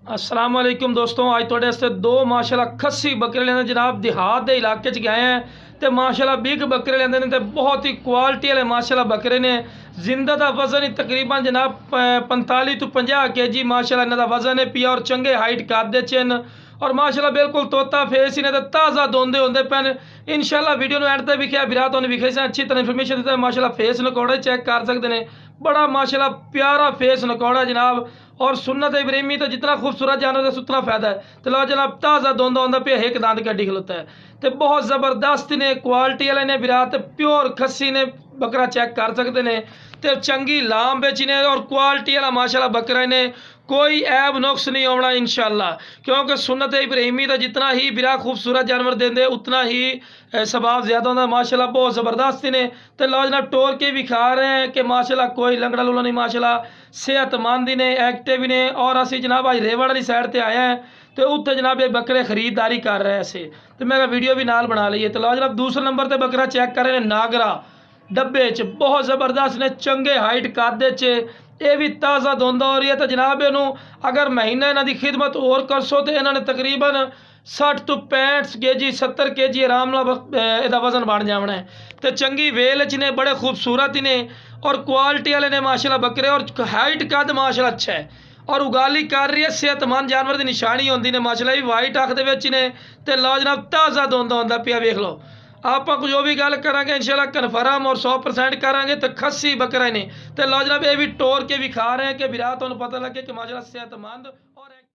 अस्सलाम वालेकुम दोस्तों, अज तुहाडे वास्ते दो माशाल्लाह खस्सी बकरे लेंदे जनाब। देहात के इलाके च गए हैं तो माशाल्लाह बिग बकरे लेंदे ने ते बहुत ही क्वालिटी वाले माशाल्लाह बकरे ने। जिंदा का वजन ही तकरीबन जनाब 45 तो 50 kg माशाल्लाह इन्हां दा वजन है पिया और चंगे हाइट कद च न और माशाल्लाह बिल्कुल तोता फेस ही ने ते ताज़ा दोंदे होंदे पैन। इंशाल्लाह वीडियो एंड तक विखिया बिरा तुहानूं विखे से अच्छी तरह इन्फॉर्मेशन दी। माशाल्लाह फेस नकौड़े चेक कर सकते हैं, बड़ा माशाल्लाह प्यारा फेस नकौड़ा जनाब। और सुन्नत इब्राहिमी तो जितना खूबसूरत जानवर है उतना फ़ायदा है। तो लो जनाब ताज़ा दोंदा होंदा पे एक दांत कड्डी खलोता है तो बहुत ज़बरदस्त ने क्वालिटी वाले ने विराट प्योर खस्सी ने बकरा चेक कर सकते हैं तो चंगी लाम बेची ने और क्वालिटी वाला माशाल्लाह बकरा ने कोई ऐब नुक्स नहीं आना इंशाल्लाह, क्योंकि सुन्नत इब्राहिमी का जितना ही बिरा खूबसूरत जानवर देंगे उतना ही सबाब ज़्यादा होता माशाल्लाह। बहुत ज़बरदस्त ने तो लो जनाब टोर के भी खा रहे हैं कि माशाल्लाह कोई लंगड़ा लूला नहीं, माशाल्लाह सेहतमंद ने एक्टिव ने। और असी जनाब अज रेवड़ वाली साइड पर आए हैं तो उत्थे जनाब ये बकरे खरीददारी कर रहे हैं तो मैं वीडियो भी नाल बना लीए। तो लो जनाब दूसरे नंबर पर बकरा चेक कर रहे हैं नागरा डब्बे च, बहुत ज़बरदस्त ने चंगे हाइट कद च, ये भी ताज़ा धोंदा हो रही है। तो जनाब इनू अगर महीना इन्हों की खिदमत और करसो तो इन्होंने तकरीबन 60 तो 65 kg 70 kg आराम इहदा वजन बन जाना है। तो चंगी वेल च ने, बड़े खूबसूरत ही ने और क्वालिटी वाले ने माशाल्लाह बकरे और हाइट कद माशाल्लाह अच्छा है और उगाली कर रही है। सेहतमंद जानवर की निशानी होंदी ने माशाल्लाह भी वाइट अख दे विच ने ते लो जनाब ताज़ा दोंदा होंदा पिया। वेख लो आप जो भी गल करांगे इंशाल्लाह कन्फर्म और 100% करांगे तो खस्सी बकरा ने। तो लो जनाब ये भी टोर के भी खा रहे हैं कि विरा तुहानूं पता लगे कि माशाल्लाह सेहतमंद